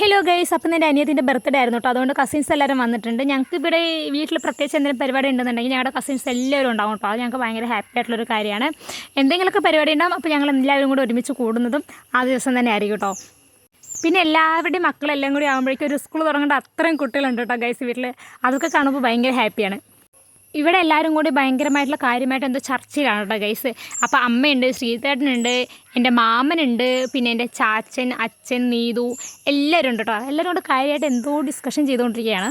Hello guys, അപ്പം എൻ്റെ അനിയത്തിൻ്റെ birthday ആയിരുന്നു കേട്ടോ. അതുകൊണ്ട് കസിൻസ് എല്ലാവരും വന്നിട്ടുണ്ട്. ഞങ്ങൾക്ക് ഇവിടെ വീട്ടിൽ പ്രത്യേകിച്ച് എന്തെങ്കിലും പരിപാടി ഉണ്ടെന്നുണ്ടെങ്കിൽ ഞങ്ങളുടെ കസിൻസ് എല്ലാവരും ഉണ്ടാവും കേട്ടോ. അത് ഞങ്ങൾക്ക് ഭയങ്കര ഹാപ്പി ആയിട്ടുള്ളൊരു കാര്യമാണ്. എന്തെങ്കിലുമൊക്കെ പരിപാടി ഉണ്ടാകും, അപ്പോൾ ഞങ്ങൾ എല്ലാവരും കൂടെ ഒരുമിച്ച് കൂടുന്നതും ആ ദിവസം തന്നെ ആയിരിക്കും കേട്ടോ. പിന്നെ എല്ലാവരുടെയും മക്കളെല്ലാം കൂടി ആകുമ്പോഴേക്കും ഒരു സ്കൂൾ തുടങ്ങേണ്ട അത്രയും കുട്ടികളുണ്ട് കേട്ടോ ഗൈസ് വീട്ടിൽ. അതൊക്കെ കാണുമ്പോൾ ഭയങ്കര ഹാപ്പിയാണ്. ഇവിടെ എല്ലാവരും കൂടി ഭയങ്കരമായിട്ടുള്ള കാര്യമായിട്ട് എന്തോ ചർച്ചയിലാണ് കേട്ടോ ഗൈസ്. അപ്പോൾ അമ്മയുണ്ട്, ശ്രീധേട്ടനുണ്ട്, എൻ്റെ മാമനുണ്ട്, പിന്നെ എൻ്റെ ചാച്ചൻ, അച്ഛൻ, നീതു എല്ലാവരും ഉണ്ട് കേട്ടോ. എല്ലാവരും കൂടെ കാര്യമായിട്ട് എന്തോ ഡിസ്കഷൻ ചെയ്തുകൊണ്ടിരിക്കുകയാണ്.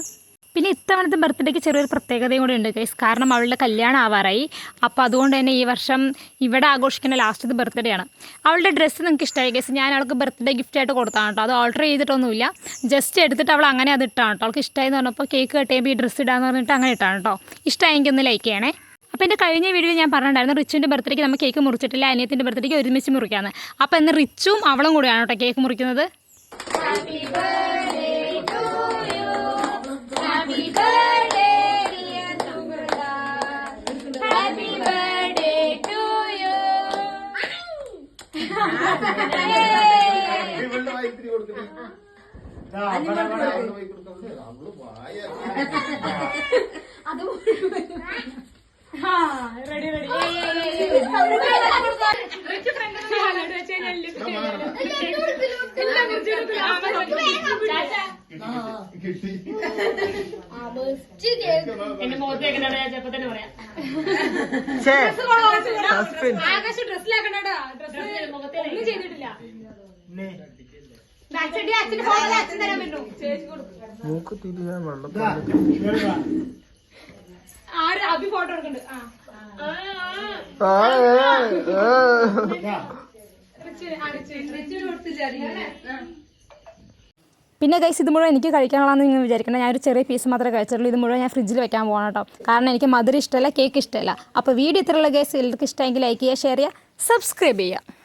പിന്നെ ഇത്തവണത്തെ ബർത്ത്ഡേക്ക് ചെറിയൊരു പ്രത്യേകതയും കൂടി ഉണ്ട് ഗൈസ്. കാരണം അവളുടെ കല്യാണം ആവാറായി. അപ്പോൾ അതുകൊണ്ട് തന്നെ ഈ വർഷം ഇവിടെ ആഘോഷിക്കുന്ന ലാസ്റ്റത്തെ ബർത്ത്ഡേ ആണ്. അവളുടെ ഡ്രസ്സ് നിങ്ങൾക്ക് ഇഷ്ടമായി ഗൈസ്. ഞാൻ അവൾക്ക് ബർത്ത്ഡേ ഗിഫ്റ്റായിട്ട് കൊടുത്താണ് കേട്ടോ. അത് ഓർഡർ ചെയ്തിട്ടൊന്നുമില്ല, ജസ്റ്റ് എടുത്തിട്ട് അവൾ അങ്ങനെ അത് ഇട്ടാണ് കേട്ടോ. അവൾക്ക് ഇഷ്ടമായി എന്ന് പറഞ്ഞപ്പോൾ കേക്ക് കട്ട് ചെയ്യുമ്പോൾ ഈ ഡ്രസ്സ് ഇടാന്ന് പറഞ്ഞിട്ട് അങ്ങനെ ഇട്ടാണ് കേട്ടോ. ഇഷ്ടമായെങ്കിൽ ഒന്ന് ലൈക്ക് ചെയ്യണേ. അപ്പോൾ എൻ്റെ കഴിഞ്ഞ വീഡിയോ ഞാൻ പറഞ്ഞിട്ടുണ്ടായിരുന്നു റിച്ചുവിൻ്റെ ബർത്ത്ഡേക്ക് നമ്മൾ കേക്ക് മുറിച്ചിട്ടില്ല, അനിയത്തിൻ്റെ ബർത്ത്ഡേക്ക് ഒരുമിച്ച് മുറിക്കാമെന്ന്. അപ്പോൾ ഇന്ന് റിച്ചും അവളും കൂടിയാണ് കേട്ടോ കേക്ക് മുറിക്കുന്നത്. എന്റെ മുഖത്തേക്ക് ഞാൻ ചെപ്പ തന്നെ പറയാം. ആകാശം ഡ്രസ്സിലാക്കണോടാ, ഡ്രസ് മുഖത്തേക്ക് ചെയ്തിട്ടില്ല. അച്ഛന്റെ ഫോട്ടോ അച്ഛൻ തരാൻ പറ്റും. ആര് അഭി ഫോട്ടോ എടുക്കണ്ട്. പിന്നെ ഗൈസ് ഇത് മുഴുവൻ എനിക്ക് കഴിക്കാനുള്ളതെന്ന് നിങ്ങൾ വിചാരിക്കണം. ഞാനൊരു ചെറിയ പീസ് മാത്രമേ കഴിച്ചുള്ളൂ. ഇത് മുഴുവൻ ഞാൻ ഫ്രിഡ്ജിൽ വെക്കാൻ പോകണം കേട്ടോ. കാരണം എനിക്ക് മധുരം ഇഷ്ടമല്ല, കേക്ക് ഇഷ്ടമല്ല. അപ്പോൾ വീഡിയോ ഇത്രയുള്ള ഗൈസ് എല്ലാവർക്കും ഇഷ്ടമെങ്കിൽ ലൈക്ക് ചെയ്യുക, ഷെയർ ചെയ്യുക, സബ്സ്ക്രൈബ് ചെയ്യുക.